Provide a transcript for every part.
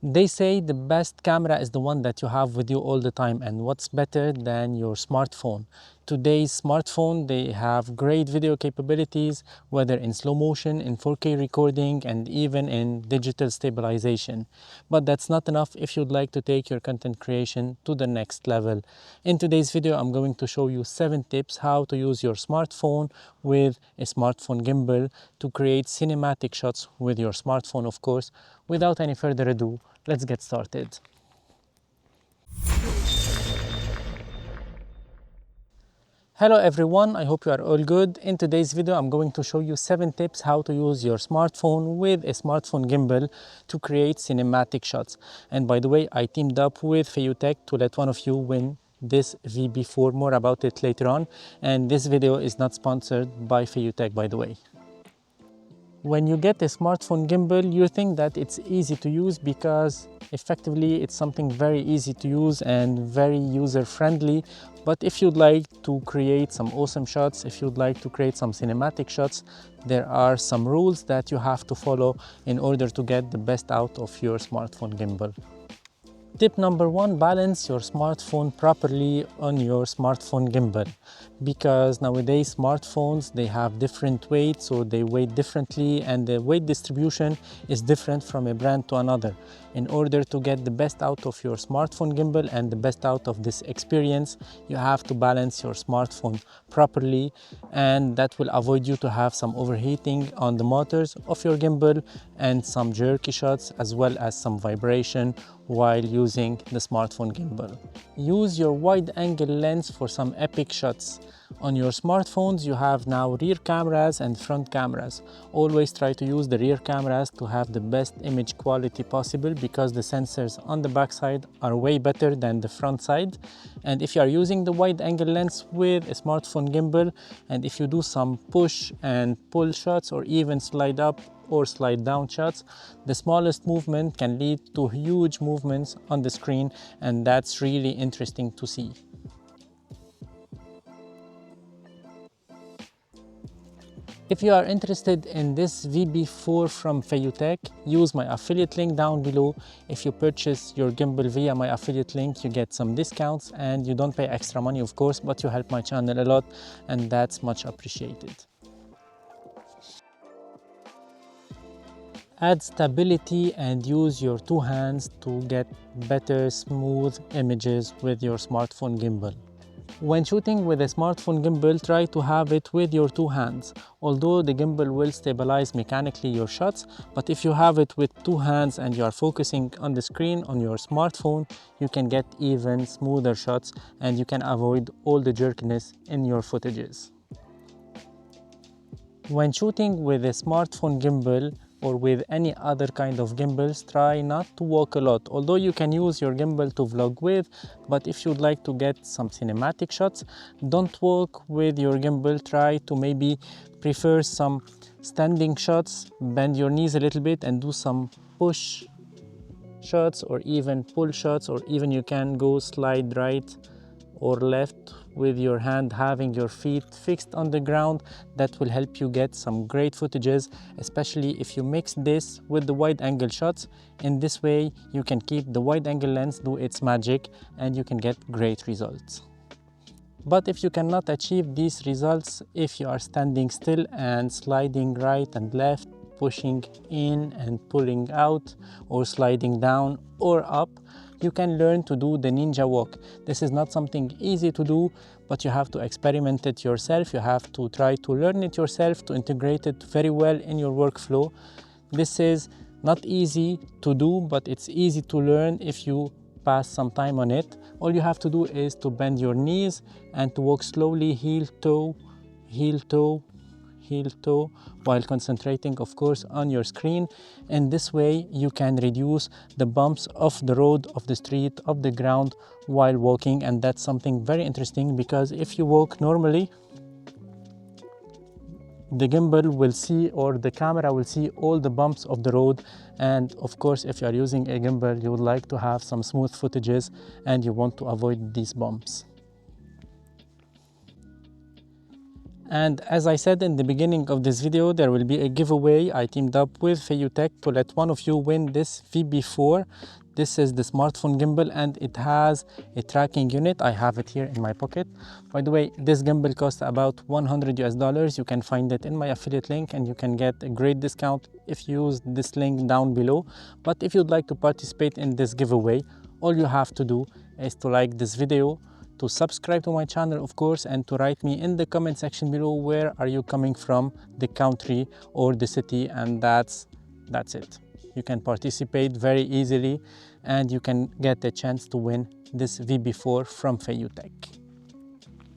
They say the best camera is the one that you have with you all the time, and what's better than your smartphone? Today's smartphone, they have great video capabilities, whether in slow motion, in 4K recording, and even in digital stabilization. But that's not enough if you'd like to take your content creation to the next level. In today's video, I'm going to show you 7 tips how to use your smartphone with a smartphone gimbal to create cinematic shots with your smartphone, of course. Without any further ado, let's get started. Hello everyone, I hope you are all good. In today's video, I'm going to show you 7 tips how to use your smartphone with a smartphone gimbal to create cinematic shots. And by the way, I teamed up with feiyutech to let one of you win this vb4. More about it later on. And this video is not sponsored by feiyutech, by the way. When you get a smartphone gimbal, you think that it's easy to use because effectively it's something very easy to use and very user-friendly. But if you'd like to create some awesome shots, if you'd like to create some cinematic shots, there are some rules that you have to follow in order to get the best out of your smartphone gimbal. Tip number 1, balance your smartphone properly on your smartphone gimbal, because nowadays smartphones, they have different weights, so they weigh differently and the weight distribution is different from a brand to another. In order to get the best out of your smartphone gimbal and the best out of this experience, you have to balance your smartphone properly, and that will avoid you to have some overheating on the motors of your gimbal and some jerky shots as well as some vibration while using the smartphone gimbal. Use your wide angle lens for some epic shots. On your smartphones, you have now rear cameras and front cameras. Always try to use the rear cameras to have the best image quality possible, because the sensors on the back side are way better than the front side. And if you are using the wide angle lens with a smartphone gimbal, and if you do some push and pull shots or even slide up or slide down shots, the smallest movement can lead to huge movements on the screen, and that's really interesting to see. If you are interested in this vb4 from feiyutech, use my affiliate link down below. If you purchase your gimbal via my affiliate link, you get some discounts and you don't pay extra money, of course, but you help my channel a lot, and that's much appreciated. Add stability and use your 2 hands to get better smooth images with your smartphone gimbal. When shooting with a smartphone gimbal, try to have it with your 2 hands. Although the gimbal will stabilize mechanically your shots, but if you have it with 2 hands and you are focusing on the screen on your smartphone, you can get even smoother shots and you can avoid all the jerkiness in your footages. When shooting with a smartphone gimbal or with any other kind of gimbals, try not to walk a lot. Although you can use your gimbal to vlog with, but if you'd like to get some cinematic shots, don't walk with your gimbal. Try to maybe prefer some standing shots, bend your knees a little bit and do some push shots or even pull shots, or even you can go slide right or left with your hand, having your feet fixed on the ground. That will help you get some great footages, especially if you mix this with the wide angle shots. In this way, you can keep the wide angle lens do its magic and you can get great results. But if you cannot achieve these results, if you are standing still and sliding right and left, pushing in and pulling out, or sliding down or up, you can learn to do the ninja walk. This is not something easy to do, but you have to experiment it yourself. You have to try to learn it yourself to integrate it very well in your workflow. This is not easy to do, but it's easy to learn if you pass some time on it. All you have to do is to bend your knees and to walk slowly, heel toe, heel toe, heel toe, while concentrating, of course, on your screen. And this way you can reduce the bumps of the road, of the street, of the ground while walking. And that's something very interesting, because if you walk normally, the gimbal will see, or the camera will see, all the bumps of the road. And of course, if you are using a gimbal, you would like to have some smooth footages and you want to avoid these bumps. And as I said in the beginning of this video, there will be a giveaway. I teamed up with feiyutech to let one of you win this vb4. This is the smartphone gimbal and it has a tracking unit. I have it here in my pocket. By the way, this gimbal costs about $100 US. You can find it in my affiliate link and you can get a great discount if you use this link down below. But if you'd like to participate in this giveaway, all you have to do is to like this video, to subscribe to my channel, of course, and to write me in the comment section below where are you coming from, the country or the city, and that's it. You can participate very easily and you can get a chance to win this vb4 from feiyutech.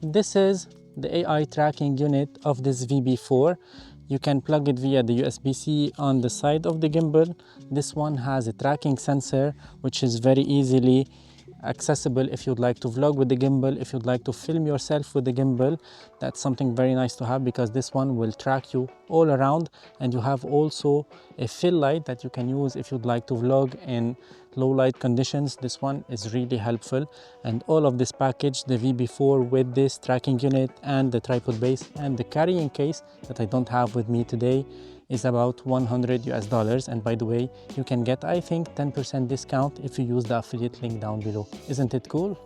This is the AI tracking unit of this vb4. You can plug it via the USB-C on the side of the gimbal. This one has a tracking sensor which is very easily accessible if you'd like to vlog with the gimbal, if you'd like to film yourself with the gimbal. That's something very nice to have because this one will track you all around, and you have also a fill light that you can use if you'd like to vlog in low light conditions. This one is really helpful, and all of this package, the vb4 with this tracking unit and the tripod base and the carrying case that I don't have with me today, is about $100 US. And by the way, you can get, I think, 10% discount if you use the affiliate link down below. Isn't it cool?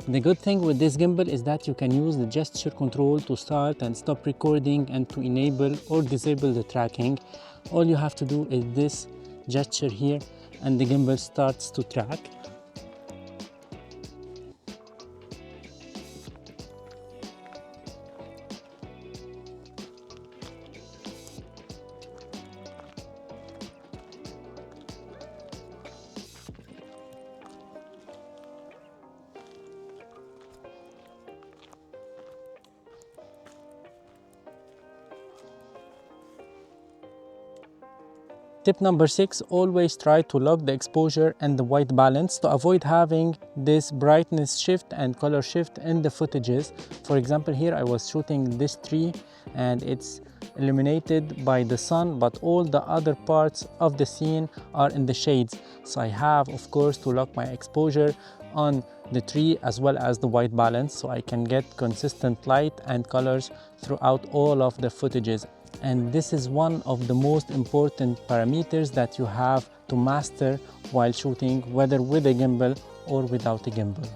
The good thing with this gimbal is that you can use the gesture control to start and stop recording and to enable or disable the tracking. All you have to do is this gesture here and the gimbal starts to track. Tip number 6, always try to lock the exposure and the white balance to avoid having this brightness shift and color shift in the footages. For example, here I was shooting this tree and it's illuminated by the sun, but all the other parts of the scene are in the shades. So I have, of course, to lock my exposure on the tree as well as the white balance so I can get consistent light and colors throughout all of the footages. And this is one of the most important parameters that you have to master while shooting, whether with a gimbal or without a gimbal.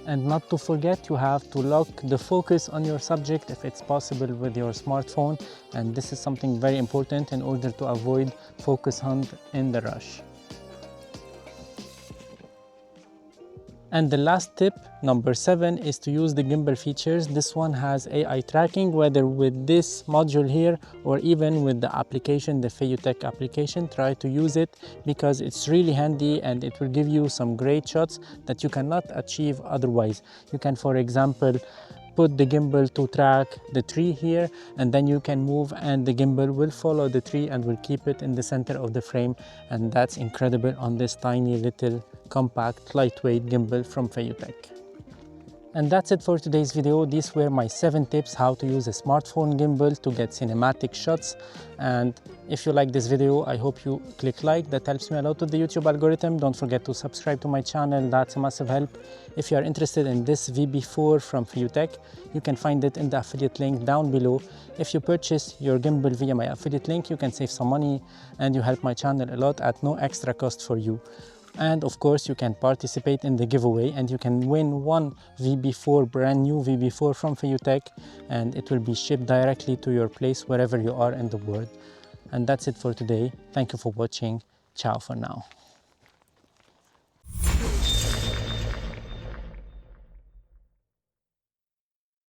And not to forget, you have to lock the focus on your subject if it's possible with your smartphone, and this is something very important in order to avoid focus hunt in the rush. And the last tip, number 7, is to use the gimbal features. This one has AI tracking, whether with this module here or even with the application, the feiyutech application. Try to use it because it's really handy and it will give you some great shots that you cannot achieve otherwise. You can, for example, put the gimbal to track the tree here, and then you can move and the gimbal will follow the tree and will keep it in the center of the frame. And that's incredible on this tiny little compact lightweight gimbal from feiyutech. And that's it for today's video. These were my 7 tips how to use a smartphone gimbal to get cinematic shots. And if you like this video, I hope you click like. That helps me a lot with the YouTube algorithm. Don't forget to subscribe to my channel. That's a massive help. If you are interested in this vb4 from feiyutech, you can find it in the affiliate link down below. If you purchase your gimbal via my affiliate link, you can save some money and you help my channel a lot at no extra cost for you. And of course, you can participate in the giveaway and you can win one vb4, brand new vb4 from feiyutech, and it will be shipped directly to your place wherever you are in the world. And that's it for today. Thank you for watching. Ciao for now.